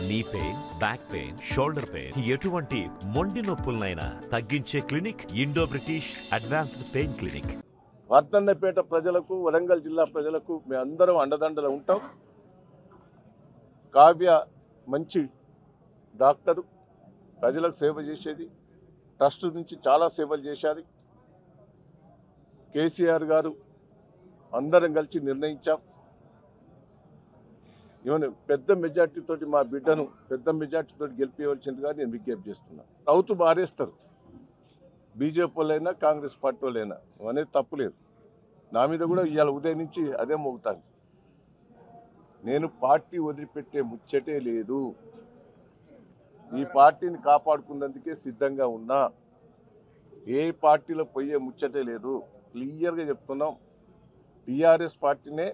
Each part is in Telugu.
Knee pain, back pain, shoulder pain, ఎటువంటి మొండి నొప్పులనైనా తగ్గించే clinic Indo British advanced pain clinic. Wardhannapet ప్రజలకు, వరంగల్ జిల్లా ప్రజలకు మేమందరం అండదండలు ఉంటాం. కావ్య మంచి డాక్టరు, ప్రజలకు సేవ చేసేది, ట్రస్ట్ నుంచి చాలా సేవలు చేశారు. కేసీఆర్ గారు అందరం కలిసి నిర్ణయించాం, ఈవెన్ పెద్ద మెజార్టీతో మా బిడ్డను పెద్ద మెజార్టీతో గెలిపించవలసిందిగా నేను విజ్ఞప్తి చేస్తున్నాను. రౌతు బారేస్తారు, బీజేపీ వాళ్ళైనా కాంగ్రెస్ పార్టీ వాళ్ళైనా, అనేది తప్పులేదు. నా మీద కూడా ఇవాళ ఉదయం నుంచి అదే మోగుతాను. నేను పార్టీ వదిలిపెట్టే ముచ్చటే లేదు. ఈ పార్టీని కాపాడుకున్నందుకే సిద్ధంగా ఉన్నా. ఏ పార్టీలో పోయే ముచ్చటే లేదు. క్లియర్గా చెప్తున్నాం. టీఆర్ఎస్ పార్టీనే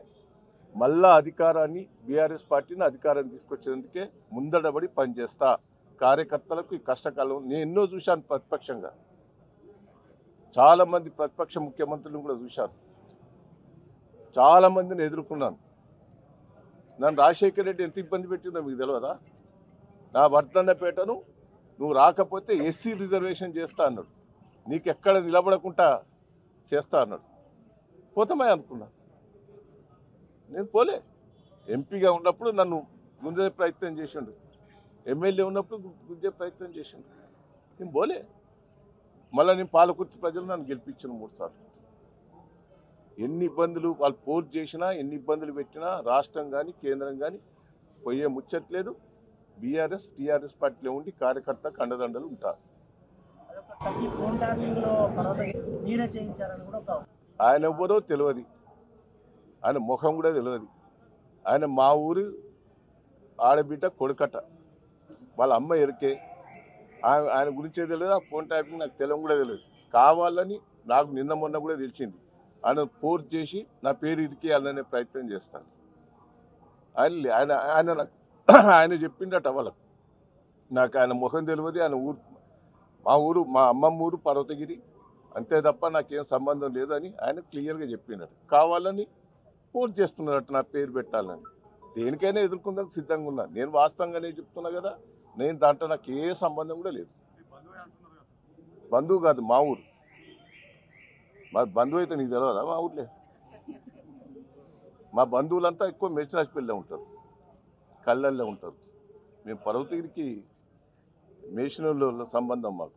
మళ్ళా అధికారాన్ని, బీఆర్ఎస్ పార్టీని అధికారాన్ని తీసుకొచ్చేందుకే ముందడబడి పనిచేస్తా. కార్యకర్తలకు ఈ కష్టకాలం నేను ఎన్నో చూశాను. ప్రతిపక్షంగా చాలామంది ప్రతిపక్ష ముఖ్యమంత్రులను కూడా చూశాను. చాలామందిని ఎదుర్కొన్నాను. నన్ను రాజశేఖర రెడ్డి ఎంత ఇబ్బంది పెట్టిందో మీకు తెలియదా? నా వర్ధన్నపేటను నువ్వు రాకపోతే ఎస్సీ రిజర్వేషన్ చేస్తా అన్నాడు. నీకు ఎక్కడ నిలబడకుండా చేస్తా అన్నాడు. పోతామే అనుకున్నా. నేను పోలే. ఎంపీగా ఉన్నప్పుడు నన్ను గుంజే ప్రయత్నం చేసిండు, ఎమ్మెల్యే ఉన్నప్పుడు గుంజే ప్రయత్నం చేసిండు. నేను పోలే. మళ్ళీ నేను పాలకుర్తి ప్రజలు నన్ను గెలిపించిన 3 సార్లు. ఎన్ని ఇబ్బందులు వాళ్ళు పోర్ చేసినా, ఎన్ని ఇబ్బందులు పెట్టినా రాష్ట్రం కానీ కేంద్రం కానీ పోయే ముచ్చట్లేదు. బీఆర్ఎస్ టీఆర్ఎస్ పార్టీలో ఉండి కార్యకర్తకు అండదండలు ఉంటారు. ఆయన ఎవ్వరో తెలియదు, ఆయన ముఖం కూడా తెలియదు. ఆయన మా ఊరు ఆడబిడ్డ కొడుకట, వాళ్ళ అమ్మ ఎరికే. ఆయన గురించే తెలియదు. ఆ ఫోన్ ట్యాపింగ్ నాకు తెలియదు కూడా తెలియదు. కావాలని నాకు నిన్న మొన్న కూడా తెలిసింది. ఆయన ఫోర్స్ చేసి నా పేరు ఇరికేయాలనే ప్రయత్నం చేస్తాను. ఆయన ఆయన ఆయన చెప్పిండట వాళ్ళకు. నాకు ఆయన ముఖం తెలియదు. ఆయన ఊరు, మా ఊరు, మా అమ్మమ్మ ఊరు పర్వతగిరి, అంతే తప్ప నాకేం సంబంధం లేదని ఆయన క్లియర్గా చెప్పిండట. కావాలని ఫోర్స్ చేస్తున్నారట నా పేరు పెట్టాలని. దేనికైనా ఎదుర్కొందానికి సిద్ధంగా ఉన్నాను. నేను వాస్తవంగానే చెప్తున్నా కదా. నేను దాంట్లో నాకు ఏ సంబంధం కూడా లేదు. బంధువు కాదు, మా ఊరు. మా బంధువు అయితే నీకు తెలియదా? మా ఊర్లే. మా బంధువులంతా ఎక్కువ మేచిరాజపల్లిలో ఉంటారు, కళ్ళల్లో ఉంటారు. మేము పర్వతగిరికి మేషనూళ్ళ సంబంధం మాకు.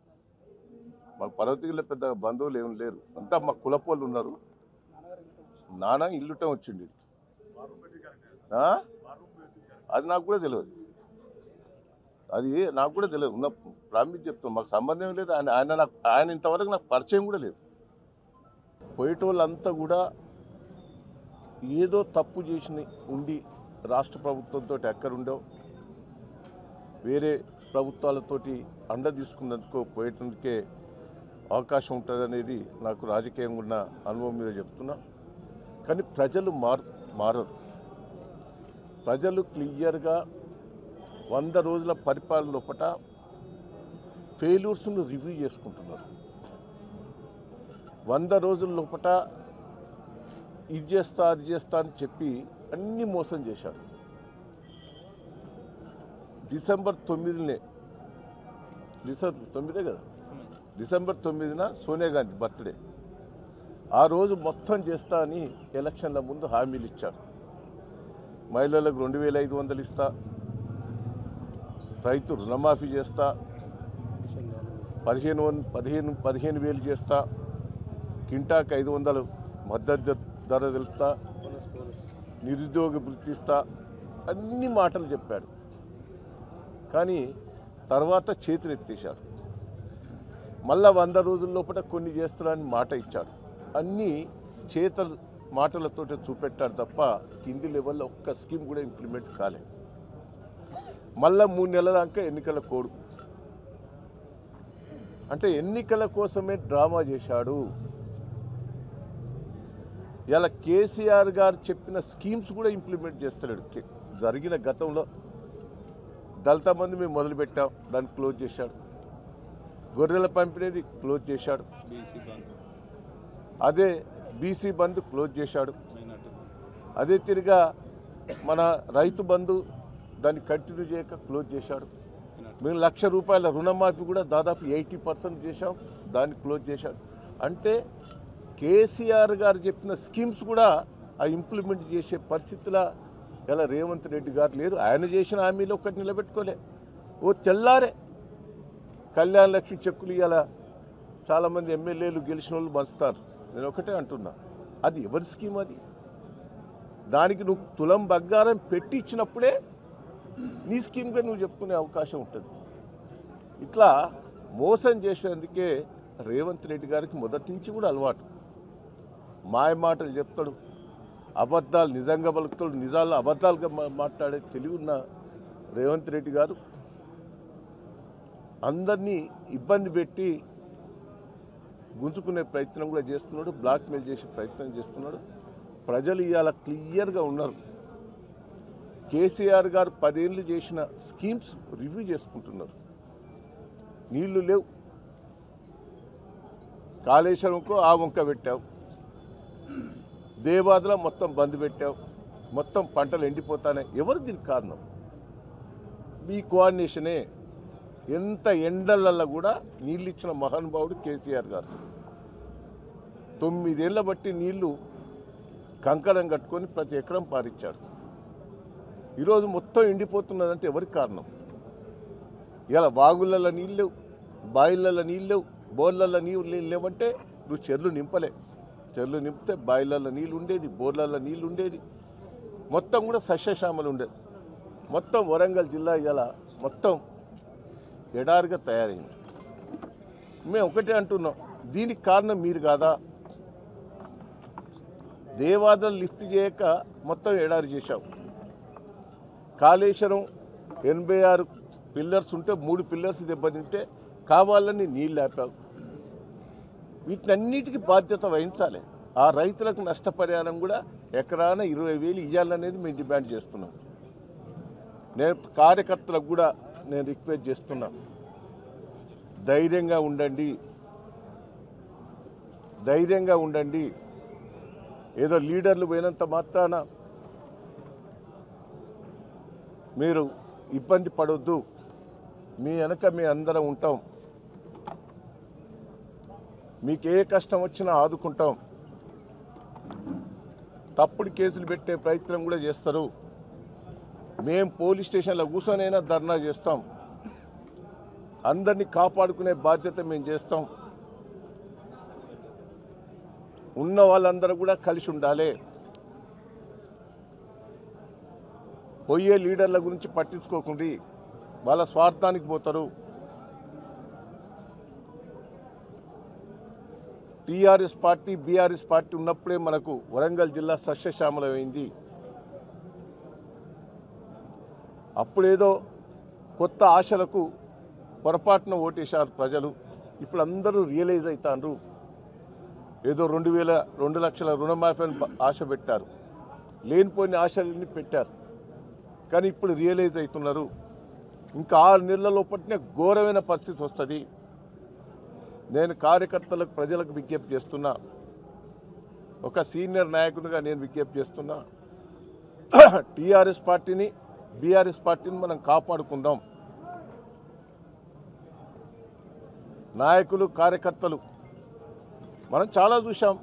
పర్వతగిరిలో పెద్ద బంధువులు ఏమి లేరు. అంతా మా కులపోళ్ళు ఉన్నారు. నాన్న ఇల్లుటం వచ్చింది. అది నాకు కూడా తెలియదు. అది నాకు కూడా తెలియదు. ఉన్న ప్రామిస్ చెప్తాం, మాకు సంబంధం లేదు. ఆయన ఇంతవరకు నాకు పరిచయం కూడా లేదు. పోయేటోళ్ళంతా కూడా ఏదో తప్పు చేసి ఉండి రాష్ట్ర ప్రభుత్వంతో ఎక్కడుండో వేరే ప్రభుత్వాలతోటి అండ తీసుకున్నందుకు పోయేటందుకే అవకాశం ఉంటుంది అనేది నాకు రాజకీయంగా ఉన్న అనుభవం మీద చెప్తున్నా. కానీ ప్రజలు మారరు. ప్రజలు క్లియర్గా 100 రోజుల పరిపాలన లోపల ఫెయిల్యూర్స్ను రివ్యూ చేసుకుంటున్నారు. 100 రోజుల లోపల ఇది చేస్తా అది చేస్తా అని చెప్పి అన్నీ మోసం చేశారు. డిసెంబర్ 9నే, డిసెంబర్ 9 కదా, డిసెంబర్ 9న సోనియా గాంధీ బర్త్డే. ఆ రోజు మొత్తం చేస్తా అని ఎలక్షన్ల ముందు హామీలు ఇచ్చారు. మహిళలకు 2500 ఇస్తా, రైతు రుణమాఫీ చేస్తా, 15,000 చేస్తా, కింటాకు 500 మద్దతు ధర తెలుపుతా, నిరుద్యోగ వృత్తి ఇస్తా, అన్ని మాటలు చెప్పాడు. కానీ తర్వాత చేతులు ఎత్తేశాడు. మళ్ళా 100 రోజుల లోపల కొన్ని చేస్తారని మాట ఇచ్చాడు. అన్నీ మాటలతో చూపెట్టాడు తప్ప కింది లెవెల్లో ఒక్క స్కీమ్ కూడా ఇంప్లిమెంట్ కాలేదు. మళ్ళా 3 నెలల దాకా ఎన్నికల కోడ్ అంటే ఎన్నికల కోసమే డ్రామా చేశాడు. ఇలా కేసీఆర్ గారు చెప్పిన స్కీమ్స్ కూడా ఇంప్లిమెంట్ చేస్తలేడు. జరిగిన గతంలో దళిత బంధు మేము మొదలుపెట్టాం, దాన్ని క్లోజ్ చేశాడు. గొర్రెల పంపిణీది క్లోజ్ చేశాడు. అదే బీసీ బంధు క్లోజ్ చేశాడు. అదే తిరిగా మన రైతు బంధు దాన్ని కంటిన్యూ చేయక క్లోజ్ చేశాడు. మేము ₹1,00,000 రుణమాఫీ కూడా దాదాపు 80% చేశాం, దాన్ని క్లోజ్ చేశాడు. అంటే కేసీఆర్ గారు చెప్పిన స్కీమ్స్ కూడా ఆ ఇంప్లిమెంట్ చేసే పరిస్థితిలో ఇలా రేవంత్ రెడ్డి గారు లేరు. ఆయన చేసిన హామీలు ఒక్కటి నిలబెట్టుకోలే. ఓ తెల్లారే కళ్యాణ లక్ష్మి చెక్కులు ఇవాళ చాలామంది ఎమ్మెల్యేలు గెలిచిన వాళ్ళు పంచుతారు. నేను ఒకటే అంటున్నా, అది ఎవరి స్కీమ్? అది దానికి నువ్వు తులం బంగారం పెట్టి ఇచ్చినప్పుడే నీ స్కీమ్గా నువ్వు చెప్పుకునే అవకాశం ఉంటుంది. ఇట్లా మోసం చేసేందుకే రేవంత్ రెడ్డి గారికి మొదటి నుంచి కూడా అలవాటు. మాయ మాటలు చెప్తాడు, అబద్ధాలు నిజంగా పలుకుతాడు, నిజాల్లో అబద్ధాలుగా మాట్లాడే తెలివి ఉన్న రేవంత్ రెడ్డి గారు అందరినీ ఇబ్బంది పెట్టి గుంజుకునే ప్రయత్నం కూడా చేస్తున్నాడు, బ్లాక్మెయిల్ చేసే ప్రయత్నం చేస్తున్నాడు. ప్రజలు ఇవాళ క్లియర్గా ఉన్నారు. కేసీఆర్ గారు 10 ఏళ్ళు చేసిన స్కీమ్స్ రివ్యూ చేసుకుంటున్నారు. నీళ్లు లేవు, కాళేశ్వరంకు ఆ వంక పెట్టావు, దేవాదులో మొత్తం బంద్ పెట్టావు, మొత్తం పంటలు ఎండిపోతానే. ఎవరు దీనికి కారణం? మీ కోఆర్డినేషనే. ఎంత ఎండలల్లో కూడా నీళ్ళు ఇచ్చిన మహానుభావుడు కేసీఆర్ గారు. 9 ఏళ్ల బట్టి నీళ్లు కంకణం కట్టుకొని ప్రతి ఎకరం పారిచ్చాడు. ఈరోజు మొత్తం ఎండిపోతున్నదంటే ఎవరికి కారణం? ఇలా వాగులలో నీళ్ళు లేవు, బాయిలలో నీళ్ళు లేవు, బోర్లలో నీళ్ళు లేవంటే నువ్వు చెర్లు నింపలే. చెర్లు నింపితే బాయిలలో నీళ్ళు ఉండేది, బోర్లలో నీళ్ళు ఉండేది, మొత్తం కూడా సస్యశ్యామలు ఉండేది. మొత్తం వరంగల్ జిల్లా ఇలా మొత్తం ఎడారిగా తయారైంది. మేము ఒకటే అంటున్నాం, దీనికి కారణం మీరు కాదా? దేవాదులు లిఫ్ట్ చేయక మొత్తం ఎడారి చేశావు. కాళేశ్వరం 86 పిల్లర్స్ ఉంటే 3 పిల్లర్స్ దెబ్బతింటే కావాలని నీళ్ళు ఆపావు. వీటినన్నిటికీ బాధ్యత వహించాలి. ఆ రైతులకు నష్టపరిహారం కూడా ఎకరాన 20,000 ఇవ్వాలనేది మేము డిమాండ్ చేస్తున్నాం. నేను కార్యకర్తలకు కూడా నేను రిక్వెస్ట్ చేస్తున్నా, ధైర్యంగా ఉండండి, ధైర్యంగా ఉండండి. ఏదో లీడర్లు పోయినంత మాత్రాన మీరు ఇబ్బంది పడొద్దు. మీ వెనక మీ అందరం ఉంటాం. మీకు ఏ కష్టం వచ్చినా ఆదుకుంటాం. తప్పుడు కేసులు పెట్టే ప్రయత్నం కూడా చేస్తారు. మేము పోలీస్ స్టేషన్లో కూర్చొనైనా ధర్నా చేస్తాం. అందరినీ కాపాడుకునే బాధ్యత మేము చేస్తాం. ఉన్న వాళ్ళందరూ కూడా కలిసి ఉండాలి. పోయే లీడర్ల గురించి పట్టించుకోకుండా వాళ్ళ స్వార్థానికి పోతారు. టీఆర్ఎస్ పార్టీ, బీఆర్ఎస్ పార్టీ ఉన్నప్పుడే మనకు వరంగల్ జిల్లా సస్యశ్యామలమైంది. అప్పుడేదో కొత్త ఆశలకు పొరపాటున ఓటేశారు ప్రజలు. ఇప్పుడు అందరూ రియలైజ్ అవుతారు. ఏదో 2 లక్షల రుణమాఫీని ఆశ పెట్టారు, లేనిపోయిన ఆశలన్నీ పెట్టారు. కానీ ఇప్పుడు రియలైజ్ అవుతున్నారు. ఇంకా 6 నెలల లోపలనే ఘోరమైన పరిస్థితి వస్తుంది. నేను కార్యకర్తలకు, ప్రజలకు విజ్ఞప్తి చేస్తున్నా, ఒక సీనియర్ నాయకునిగా నేను విజ్ఞప్తి చేస్తున్నా, టీఆర్ఎస్ పార్టీని, బీఆర్ఎస్ పార్టీని మనం కాపాడుకుందాం. నాయకులు, కార్యకర్తలు మనం చాలా చూసాం.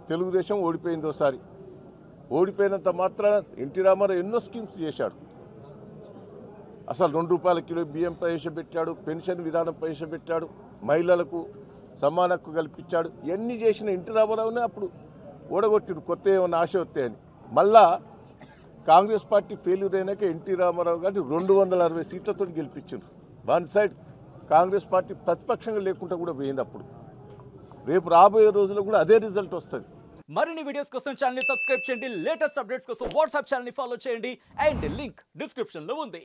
తెలుగుదేశం ఓడిపోయింది ఒకసారి. ఓడిపోయినంత మాత్రాన ఎన్టీ రామారావు ఎన్నో స్కీమ్స్ చేశాడు. అసలు ₹2 కిలో బియ్యం ప్రవేశపెట్టాడు, పెన్షన్ విధానం ప్రవేశపెట్టాడు, మహిళలకు సమాన హక్కు కల్పించాడు. ఇవన్నీ చేసిన ఎన్టీ రామారావునే అప్పుడు ఓడగొట్టిడు, కొత్త ఏమన్నా ఆశ వస్తే అని. మళ్ళా కాంగ్రెస్ పార్టీ ఫెయిల్యూర్ అయినాక ఎన్టీ రామారావు గారిని 260 సీట్లతో గెలిపించారు. వన్ సైడ్ కాంగ్రెస్ పార్టీ ప్రతిపక్షంగా లేకుండా కూడా పోయింది. అప్పుడు రేపు రాబోయే రోజుల్లో కూడా అదే రిజల్ట్ వస్తుంది. మరిన్ని వీడియోస్ కోసం ఛానల్ ని సబ్స్క్రైబ్ చేయండి. లేటెస్ట్ అప్డేట్స్ కోసం వాట్సాప్ ఛానల్ ని ఫాలో చేయండి. అండ్ లింక్ డిస్క్రిప్షన్ లో ఉంది.